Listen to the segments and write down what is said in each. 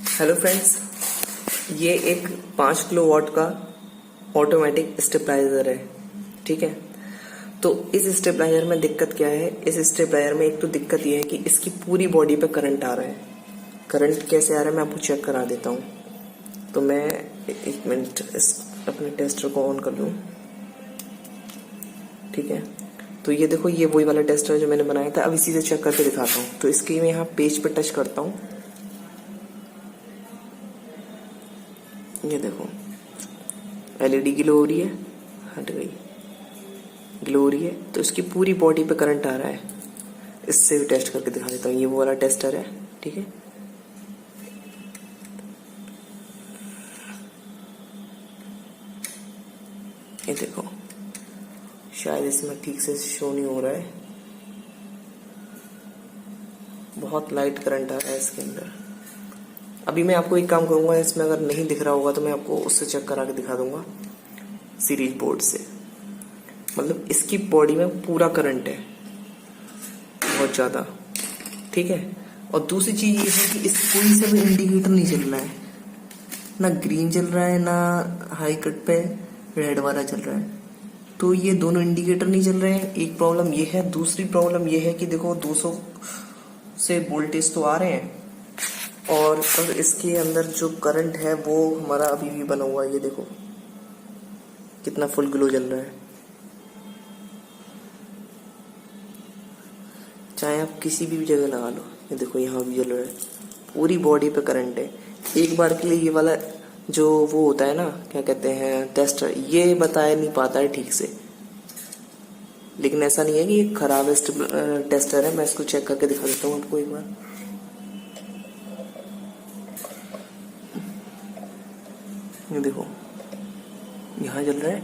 Hello friends, ये एक 5 kilo watt का ऑटोमेटिक स्टेबलाइजर है। ठीक है, तो इस स्टेबलाइजर में दिक्कत क्या है? इस स्टेबलाइजर में एक तो दिक्कत ये है कि इसकी पूरी बॉडी पे करंट आ रहा है। करंट कैसे आ रहा है मैं आपको चेक करा देता हूँ। तो मैं एक मिनट इस अपने टेस्टर को ऑन कर लूँ। ठीक है, तो ये देखो, ये वही वाला टेस्टर जो मैंने बनाया था। अब इसी से चेक करके दिखाता हूँ। तो इसकी मैं यहाँ पेज पे टच करता हूँ। ये देखो, एलईडी ग्लो हो रही है, हट गई, ग्लो हो रही है। तो इसकी पूरी बॉडी पे करंट आ रहा है। इससे भी टेस्ट करके दिखा देता हूँ। ये वो वाला टेस्टर है। ठीक है, ये देखो, शायद इसमें ठीक से शो नहीं हो रहा है। बहुत लाइट करंट आ रहा है इसके अंदर। अभी मैं आपको एक काम करूंगा, इसमें अगर नहीं दिख रहा होगा तो मैं आपको उससे चेक करा के दिखा दूंगा सीरीज बोर्ड से। मतलब इसकी बॉडी में पूरा करंट है, बहुत ज्यादा। ठीक है, और दूसरी चीज ये है कि इस कोई से भी इंडिकेटर नहीं चल रहा है, ना ग्रीन चल रहा है ना हाई कट पे रेड वाला चल रहा है। तो ये दोनों इंडिकेटर नहीं चल रहे हैं, एक प्रॉब्लम ये है। दूसरी प्रॉब्लम ये है कि देखो 200 से वोल्टेज तो आ रहे हैं, और अब इसके अंदर जो करंट है वो हमारा अभी भी बना हुआ है। ये देखो कितना फुल ग्लो जल रहा है। चाहे आप किसी भी जगह लगा लो, ये देखो यहाँ भी जल रहा है। पूरी बॉडी पे करंट है। एक बार के लिए ये वाला जो वो होता है ना, क्या कहते हैं, टेस्टर, ये बता नहीं पाता है ठीक से। लेकिन ऐसा नहीं है कि ये खराब टेस्टर है। मैं इसको चेक करके दिखा देता हूँ आपको एक बार। ये देखो यहाँ जल रहा है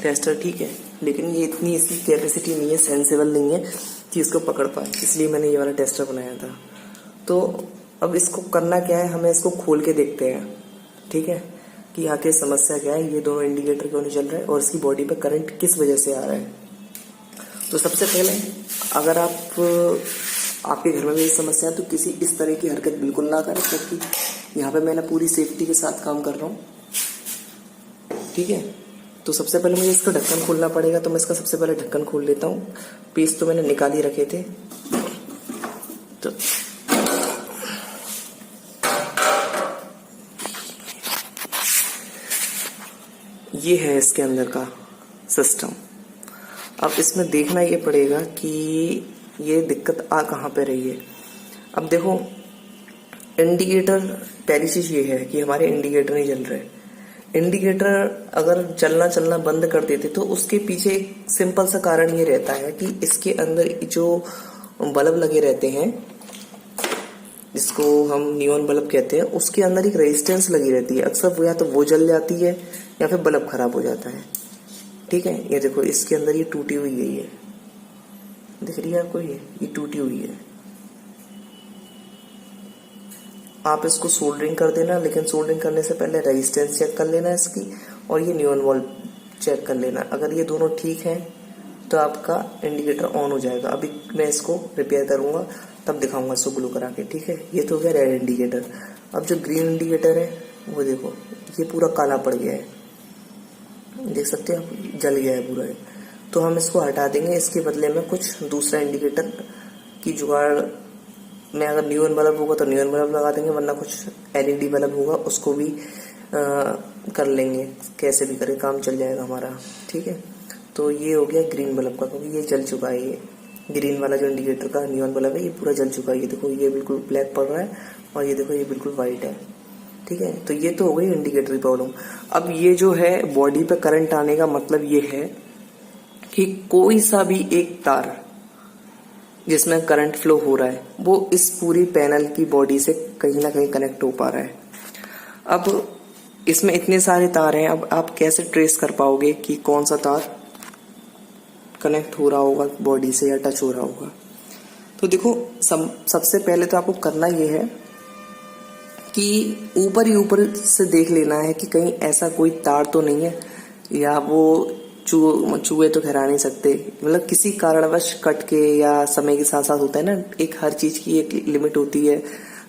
टेस्टर। ठीक है, लेकिन ये इतनी इसकी कैपेसिटी नहीं है, सेंसेबल नहीं है कि इसको पकड़ पाए, इसलिए मैंने ये वाला टेस्टर बनाया था। तो अब इसको करना क्या है, हमें इसको खोल के देखते हैं। ठीक है, कि आखिर समस्या क्या है, ये दोनों इंडिकेटर क्यों नहीं चल रहे हैं और इसकी बॉडी पे करंट किस वजह से आ रहा है। तो सबसे पहले, अगर आपके घर में भी समस्या है तो किसी इस तरह की हरकत बिल्कुल ना करें, क्योंकि यहाँ पे मैं पूरी सेफ्टी के साथ काम कर रहा हूँ। ठीक है, तो सबसे पहले मुझे इसका ढक्कन खोलना पड़ेगा। तो मैं इसका सबसे पहले ढक्कन खोल लेता हूँ। पीस तो मैंने निकाल ही रखे थे। तो ये है इसके अंदर का सिस्टम। अब इसमें देखना ये पड़ेगा कि ये दिक्कत आ कहाँ पे रही है। अब देखो, इंडिकेटर, पहली चीज ये है कि हमारे इंडिकेटर नहीं जल रहे। इंडिकेटर अगर चलना बंद कर देते तो उसके पीछे एक सिंपल सा कारण ये रहता है कि इसके अंदर जो बल्ब लगे रहते हैं, जिसको हम नियॉन बल्ब कहते हैं, उसके अंदर एक रेजिस्टेंस लगी रहती है। अक्सर वो या तो वो जल जाती है या फिर बल्ब खराब हो जाता है। ठीक है, ये देखो इसके अंदर ये टूटी हुई है, ये दिख रही है आपको, ये टूटी हुई है। आप इसको सोल्डरिंग कर देना, लेकिन सोल्डरिंग करने से पहले रेजिस्टेंस चेक कर लेना इसकी, और ये नियॉन बल्ब चेक कर लेना। अगर ये दोनों ठीक है तो आपका इंडिकेटर ऑन हो जाएगा। अभी मैं इसको रिपेयर करूंगा, तब दिखाऊंगा इसको ग्लो करा के। ठीक है, ये तो हो गया रेड इंडिकेटर। अब जो ग्रीन इंडिकेटर है वो देखो, ये पूरा काला पड़ गया है, देख सकते हैं आप, जल गया है पूरा। तो हम इसको हटा देंगे, इसके बदले में कुछ दूसरा इंडिकेटर की जुगाड़ में, अगर नियॉन बल्ब होगा तो नियॉन बल्ब लगा देंगे, वरना कुछ एलईडी बल्ब होगा उसको भी कर लेंगे। कैसे भी करके काम चल जाएगा हमारा। ठीक है, तो ये हो गया ग्रीन बल्ब का, क्योंकि ये जल चुका है। ये ग्रीन वाला जो इंडिकेटर का नियॉन बल्ब है, ये पूरा जल चुका है। ये देखो, ये बिल्कुल ब्लैक पड़ रहा है, और ये देखो ये बिल्कुल व्हाइट है। ठीक है, तो ये तो हो गई इंडिकेटर की प्रॉब्लम। अब ये जो है बॉडी पे करंट आने का मतलब ये है कि कोई सा भी एक तार जिसमें करंट फ्लो हो रहा है वो इस पूरी पैनल की बॉडी से कहीं ना कहीं कनेक्ट हो पा रहा है। अब इसमें इतने सारे तार हैं, अब आप कैसे ट्रेस कर पाओगे कि कौन सा तार कनेक्ट हो रहा होगा बॉडी से या टच हो रहा होगा। तो देखो, सबसे पहले तो आपको करना ये है कि ऊपर ही ऊपर से देख लेना है कि कहीं ऐसा कोई तार तो नहीं है, या वो चूहे तो खहरा नहीं सकते, मतलब किसी कारणवश कट के, या समय के साथ साथ होता है ना, एक हर चीज की एक लिमिट होती है।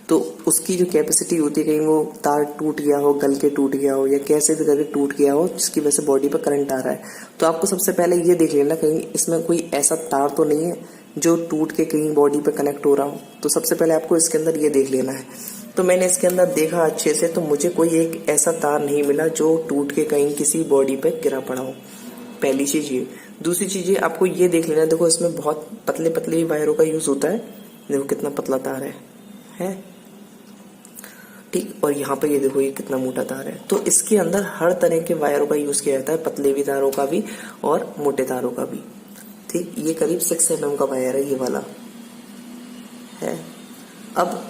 तो उसकी जो कैपेसिटी होती है, कहीं वो तार टूट गया हो, गल के टूट गया हो, या कैसे भी करके टूट गया हो जिसकी वजह से बॉडी पर करंट आ रहा है, तो आपको सबसे पहले ये देख लेना कहीं इसमें कोई ऐसा तार तो नहीं है जो टूट के कहीं बॉडी पे कनेक्ट हो रहा हो। तो सबसे पहले आपको इसके अंदर ये देख लेना है। तो मैंने इसके अंदर देखा अच्छे से, तो मुझे कोई एक ऐसा तार नहीं मिला जो टूट के कहीं किसी बॉडी पे गिरा पड़ा हो। पहली चीज ये। दूसरी चीज ये, आपको ये देख लेना है, देखो इसमें बहुत पतले पतले वायरों का यूज होता है। देखो कितना पतला तार है ठीक। और यहाँ पे ये देखो ये कितना मोटा तार है। तो इसके अंदर हर तरह के वायरों का यूज किया जाता है, पतले भी तारों का भी और मोटे तारों का भी। ठीक, ये करीब 6 mm का वायर है ये वाला है। अब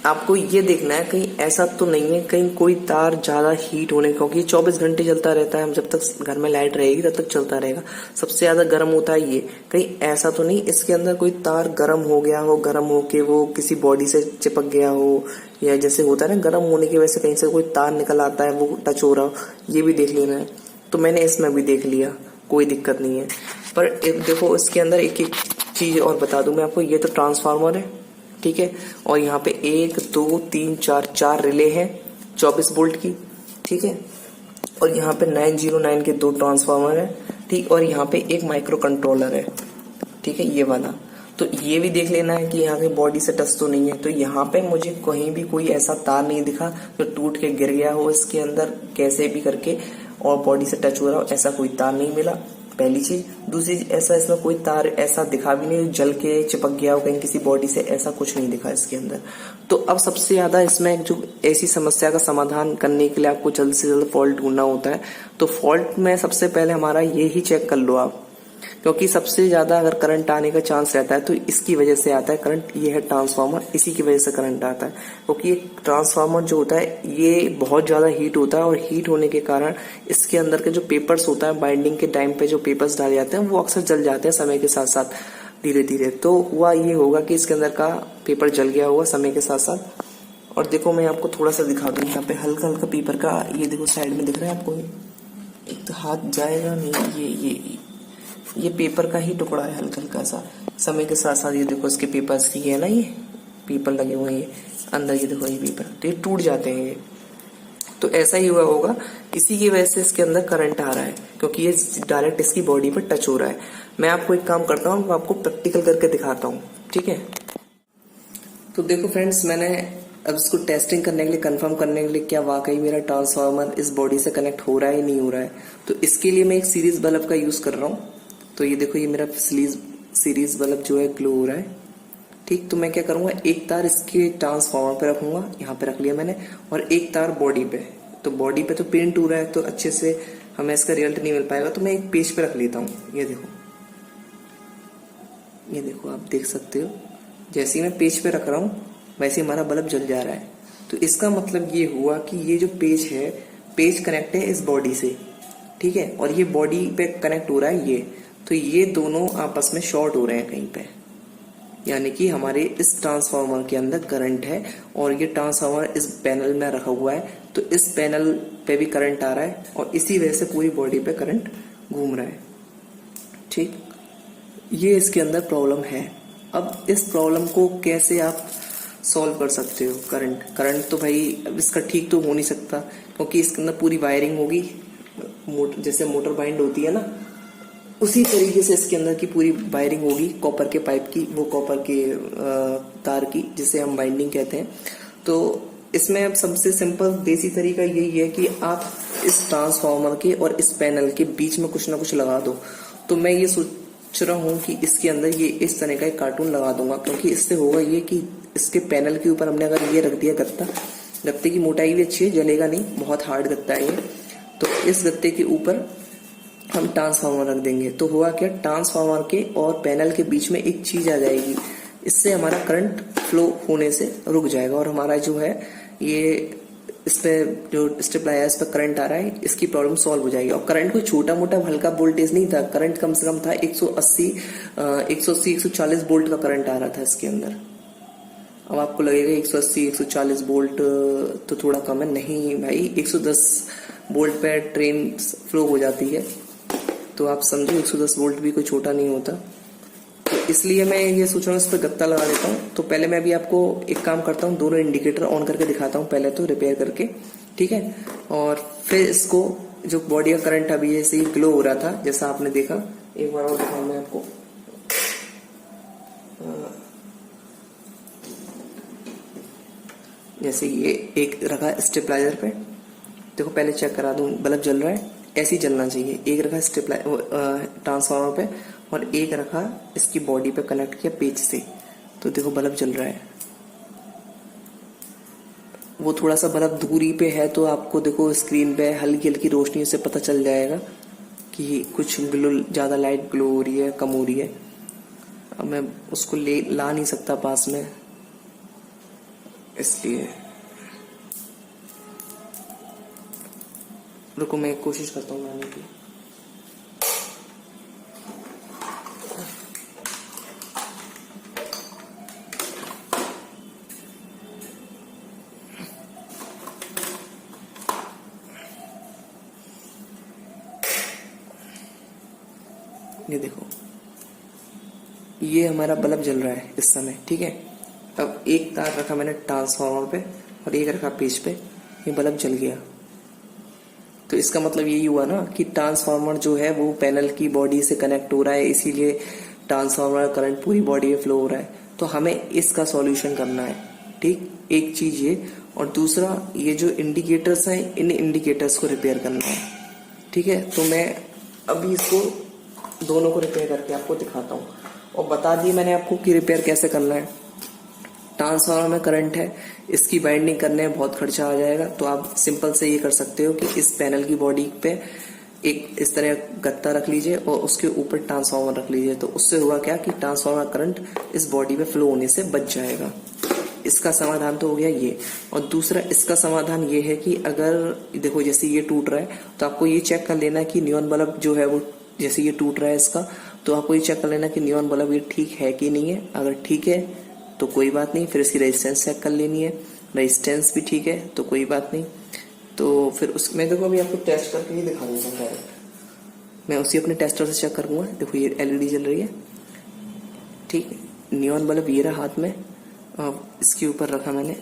आपको ये देखना है कहीं ऐसा तो नहीं है कहीं कोई तार ज्यादा हीट होने, क्योंकि 24 घंटे चलता रहता है, हम जब तक घर में लाइट रहेगी तब तक चलता रहेगा। सबसे ज्यादा गर्म होता है ये, कहीं ऐसा तो नहीं इसके अंदर कोई तार गर्म हो गया हो, गर्म होके वो किसी बॉडी से चिपक गया हो, या जैसे होता है ना गर्म होने की वजह से कहीं से कोई तार निकल आता है वो टच हो रहा हो, ये भी देख लेना है। तो मैंने इसमें भी देख लिया, कोई दिक्कत नहीं है। पर देखो इसके अंदर एक एक चीज और बता दूं मैं आपको, ये तो ट्रांसफार्मर है ठीक है, और यहाँ पे 1 2 3 4 रिले हैं 24 वोल्ट की ठीक है, और यहाँ पे 909 के 2 ट्रांसफार्मर है ठीक, और यहाँ पे एक माइक्रो कंट्रोलर है ठीक है, ये वाला। तो ये भी देख लेना है कि यहाँ के बॉडी से टच तो नहीं है। तो यहाँ पे मुझे कहीं भी कोई ऐसा तार नहीं दिखा जो टूट के गिर गया हो इसके अंदर कैसे भी करके और बॉडी से टच हो रहा हो, ऐसा कोई तार नहीं मिला, पहली चीज। दूसरी चीज, ऐसा इसमें कोई तार ऐसा दिखा भी नहीं जल के चिपक गया हो कहीं किसी बॉडी से, ऐसा कुछ नहीं दिखा इसके अंदर। तो अब सबसे ज्यादा इसमें जो ऐसी समस्या का समाधान करने के लिए आपको जल्द से जल्द फॉल्ट ढूंढना होता है। तो फॉल्ट में सबसे पहले हमारा ये ही चेक कर लो आप, क्योंकि सबसे ज्यादा अगर करंट आने का चांस रहता है तो इसकी वजह से आता है करंट। ये है ट्रांसफार्मर, इसी की वजह से करंट आता है, क्योंकि ये ट्रांसफार्मर जो होता है ये बहुत ज्यादा हीट होता है, और हीट होने के कारण इसके अंदर के जो पेपर्स होता है बाइंडिंग के टाइम पे जो पेपर्स डाले जाते हैं वो अक्सर जल जाते हैं समय के साथ साथ धीरे धीरे। तो हुआ ये होगा कि इसके अंदर का पेपर जल गया होगा समय के साथ साथ। और देखो मैं आपको थोड़ा सा दिखा दूं, यहाँ पे हल्का हल्का पेपर का ये देखो साइड में दिख रहा है आपको, एक तो हाथ जाएगा नहीं, ये पेपर का ही टुकड़ा है हल्का हल्का सा। समय के साथ साथ ये देखो इसके पेपर्स ये है ना, ये पेपर लगे हुए हैं ये अंदर, ये देखो ये पेपर, तो ये टूट जाते हैं ये। तो ऐसा ही हुआ होगा, इसी की वजह से इसके अंदर करंट आ रहा है, क्योंकि ये डायरेक्ट इसकी बॉडी पर टच हो रहा है। मैं आपको एक काम करता हूँ, आपको प्रैक्टिकल करके दिखाता हूँ ठीक है। तो देखो फ्रेंड्स, मैंने अब इसको टेस्टिंग करने के लिए, कंफर्म करने के लिए क्या वाकई मेरा ट्रांसफार्मर इस बॉडी से कनेक्ट हो रहा है नहीं हो रहा है, तो इसके लिए मैं एक सीरीज बल्ब का यूज कर रहा हूँ। तो ये देखो ये मेरा सीरीज बल्ब जो है ग्लो हो रहा है ठीक। तो मैं क्या करूंगा, एक तार इसके ट्रांसफार्मर पे रखूंगा, यहाँ पे रख लिया मैंने, और एक तार बॉडी पे। तो बॉडी पे तो पेंट हो रहा है तो अच्छे से हमें इसका रिजल्ट नहीं मिल पाएगा, तो मैं एक पेज पे रख लेता हूँ। ये देखो आप देख सकते हो, जैसे ही मैं पेज पे रख रहा हूँ वैसे हमारा बल्ब जल जा रहा है। तो इसका मतलब ये हुआ कि ये जो पेज है, पेज कनेक्ट है इस बॉडी से ठीक है, और ये बॉडी पे कनेक्ट हो रहा है ये, तो ये दोनों आपस में शॉर्ट हो रहे हैं कहीं पे, यानी कि हमारे इस ट्रांसफार्मर के अंदर करंट है, और ये ट्रांसफार्मर इस पैनल में रखा हुआ है, तो इस पैनल पे भी करंट आ रहा है, और इसी वजह से पूरी बॉडी पे करंट घूम रहा है ठीक। ये इसके अंदर प्रॉब्लम है। अब इस प्रॉब्लम को कैसे आप सॉल्व कर सकते हो? करंट तो भाई अब इसका ठीक तो हो नहीं सकता, क्योंकि इसके अंदर पूरी वायरिंग होगी, जैसे मोटर बाइंड होती है ना, उसी तरीके से इसके अंदर की पूरी वायरिंग होगी कॉपर के पाइप की, वो कॉपर के तार की, जिसे हम बाइंडिंग कहते हैं। तो इसमें अब सबसे सिंपल देसी तरीका यही है कि आप इस ट्रांसफार्मर के और इस पैनल के बीच में कुछ ना कुछ लगा दो। तो मैं ये सोच रहा हूँ कि इसके अंदर ये इस तरह का एक कार्टून लगा दूंगा, क्योंकि इससे होगा ये कि इसके पैनल के ऊपर हमने अगर ये रख दिया गत्ता, गत्ते की मोटाई भी अच्छी है, जलेगा नहीं, बहुत हार्ड गत्ता है ये, तो इस गत्ते के ऊपर हम ट्रांसफार्मर रख देंगे। तो हुआ क्या, ट्रांसफार्मर के और पैनल के बीच में एक चीज आ जाएगी, इससे हमारा करंट फ्लो होने से रुक जाएगा, और हमारा जो है ये इस पे जो स्टेबलाइजर इस पे करंट आ रहा है, इसकी प्रॉब्लम सॉल्व हो जाएगी। और करंट कोई छोटा मोटा हल्का वोल्टेज नहीं था, करंट कम से कम था 180 140 वोल्ट का करंट आ रहा था इसके अंदर। अब आपको लगेगा 180 140 वोल्ट तो थोड़ा कम है, नहीं भाई 110 वोल्ट पे ट्रेन फ्लो हो जाती है, तो आप समझो 110 वोल्ट भी कोई छोटा नहीं होता। तो इसलिए मैं ये सोच रहा हूँ इस पर गत्ता लगा देता हूँ। तो पहले मैं अभी आपको एक काम करता हूँ, दोनों इंडिकेटर ऑन करके दिखाता हूँ पहले तो रिपेयर करके, ठीक है। और फिर इसको जो बॉडी का करंट अभी ऐसे ही ग्लो हो रहा था जैसा आपने देखा, एक बार और दिखाऊँ मैं आपको। जैसे ये एक रखा स्टेबलाइजर पे, देखो पहले चेक करा दूं, बल्ब जल रहा है, ऐसे ही जलना चाहिए। एक रखा ट्रांसफार्मर पे और एक रखा इसकी बॉडी पे कनेक्ट किया पेज से, तो देखो बल्ब जल रहा है। वो थोड़ा सा बल्ब दूरी पे है तो आपको देखो स्क्रीन पे हल्की हल्की रोशनी से पता चल जाएगा कि कुछ ग्लो, ज्यादा लाइट ग्लो हो रही है, कम हो रही है। अब मैं उसको ला नहीं सकता पास में, इसलिए रुको मैं कोशिश करता हूँ लाने की। ये देखो ये हमारा बल्ब जल रहा है इस समय, ठीक है। अब एक तार रखा मैंने ट्रांसफार्मर पे और एक रखा पेज पे, ये बल्ब जल गया। तो इसका मतलब यही हुआ ना कि ट्रांसफार्मर जो है वो पैनल की बॉडी से कनेक्ट हो रहा है, इसीलिए ट्रांसफार्मर करंट पूरी बॉडी में फ्लो हो रहा है। तो हमें इसका सॉल्यूशन करना है, ठीक। एक चीज ये, और दूसरा ये जो इंडिकेटर्स हैं इन इंडिकेटर्स को रिपेयर करना है, ठीक है। तो मैं अभी इसको दोनों को रिपेयर करके आपको दिखाता हूँ और बता दी मैंने आपको कि रिपेयर कैसे करना है। ट्रांसफार्मर में करंट है, इसकी बाइंडिंग करने में बहुत खर्चा आ जाएगा, तो आप सिंपल से ये कर सकते हो कि इस पैनल की बॉडी पे एक इस तरह गत्ता रख लीजिए और उसके ऊपर ट्रांसफार्मर रख लीजिए। तो उससे हुआ क्या कि ट्रांसफार्मर करंट इस बॉडी पे फ्लो होने से बच जाएगा। इसका समाधान तो हो गया ये। और दूसरा इसका समाधान ये है कि अगर देखो जैसे ये टूट रहा है तो आपको ये चेक कर लेना कि नियॉन बल्ब जो है वो, जैसे ये टूट रहा है इसका, तो आपको ये चेक कर लेना कि नियॉन बल्ब ये ठीक है कि नहीं है। अगर ठीक है तो कोई बात नहीं, फिर इसकी रेजिस्टेंस चेक कर लेनी है। रेजिस्टेंस भी ठीक है तो कोई बात नहीं। तो फिर उसमें देखो अभी आपको टेस्ट करके ही दिखा देता हूँ डायरेक्ट। मैं उसी अपने टेस्टर से चेक करूंगा। देखो ये एलईडी जल रही है, ठीक। नियॉन बल्ब ये रहा हाथ में, इसके ऊपर रखा मैंने।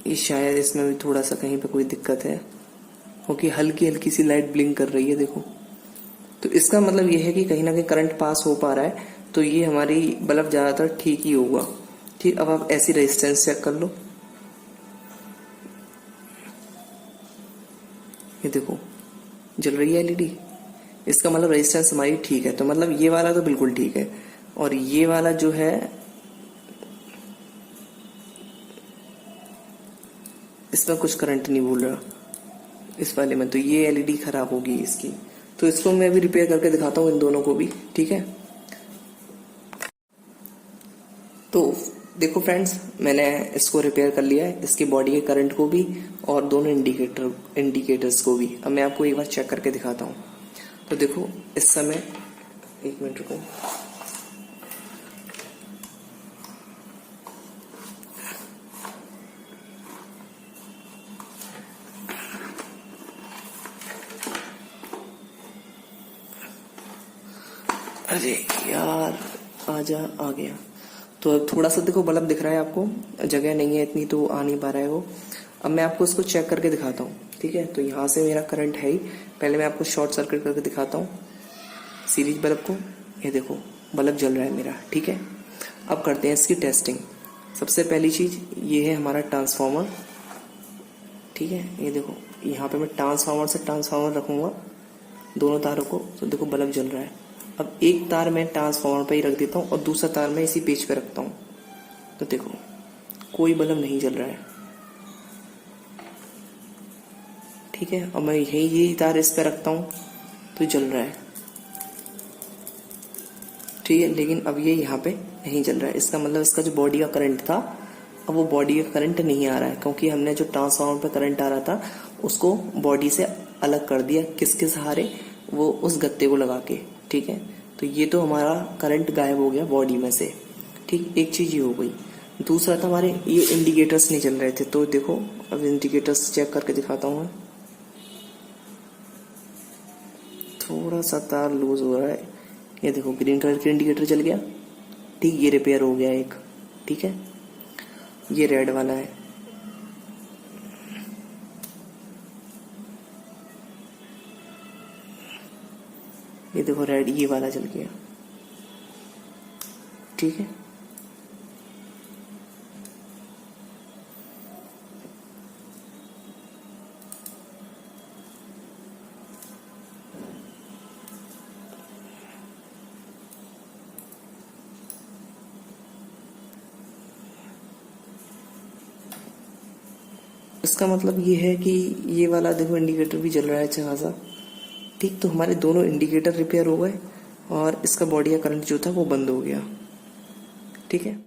ये शायद इसमें भी थोड़ा सा कहीं पे कोई दिक्कत है, क्योंकि हल्की हल्की सी लाइट ब्लिंक कर रही है, देखो। तो इसका मतलब ये है कि कहीं ना कहीं करंट पास हो पा रहा है, तो ये हमारी बल्ब ज्यादातर ठीक ही होगा, ठीक। अब आप ऐसी रेजिस्टेंस चेक कर लो, ये देखो जल रही है एलईडी। इसका मतलब रेजिस्टेंस हमारी ठीक है। तो मतलब ये वाला तो बिल्कुल ठीक है, और ये वाला जो है इसमें कुछ करंट नहीं बोल रहा इस वाले में, तो ये एलईडी खराब होगी इसकी। तो इसको मैं भी रिपेयर करके दिखाता हूँ इन दोनों को भी, ठीक है। तो देखो फ्रेंड्स, मैंने इसको रिपेयर कर लिया है, इसकी बॉडी के करंट को भी और दोनों इंडिकेटर्स को भी। अब मैं आपको एक बार चेक करके दिखाता हूँ। तो देखो इस समय, एक मिनट रुको, अरे यार आजा, आ गया। तो अब थोड़ा सा देखो बल्ब दिख रहा है आपको, जगह नहीं है इतनी तो आ नहीं पा रहा है वो। अब मैं आपको इसको चेक करके दिखाता हूँ, ठीक है। तो यहाँ से मेरा करंट है ही, पहले मैं आपको शॉर्ट सर्किट करके दिखाता हूँ सीरीज बल्ब को। ये देखो बल्ब जल रहा है मेरा, ठीक है। अब करते हैं इसकी टेस्टिंग। सबसे पहली चीज ये है हमारा ट्रांसफार्मर, ठीक है। ये देखो यहाँ पे मैं ट्रांसफार्मर से ट्रांसफार्मर रखूंगा दोनों तारों को, तो देखो बल्ब जल रहा है। अब एक तार मैं ट्रांसफार्मर पे ही रख देता हूँ और दूसरा तार मैं इसी पेज पे रखता हूँ, तो देखो कोई बल्ब नहीं जल रहा है, ठीक है। और मैं यही तार इस पे रखता हूँ तो जल रहा है, ठीक है। लेकिन अब ये यहाँ पे नहीं जल रहा है, इसका मतलब इसका जो बॉडी का करंट था, अब वो बॉडी का करंट नहीं आ रहा है, क्योंकि हमने जो ट्रांसफार्मर पे करंट आ रहा था उसको बॉडी से अलग कर दिया। किसके सहारे? वो उस गत्ते को लगा के, ठीक है। तो ये तो हमारा करंट गायब हो गया बॉडी में से, ठीक। एक चीज ये हो गई। दूसरा था हमारे ये इंडिकेटर्स नहीं चल रहे थे, तो देखो अब इंडिकेटर्स चेक करके दिखाता हूँ मैं। थोड़ा सा तार लूज हो रहा है, ये देखो ग्रीन कलर का इंडिकेटर चल गया, ठीक, ये रिपेयर हो गया एक, ठीक है। ये रेड वाला है, ये देखो रेड, ये वाला चल गया, ठीक है। इसका मतलब ये है कि ये वाला देखो इंडिकेटर भी जल रहा है अच्छा खासा, ठीक। तो हमारे दोनों इंडिकेटर रिपेयर हो गए और इसका बॉडी का करंट जो था वो बंद हो गया, ठीक है।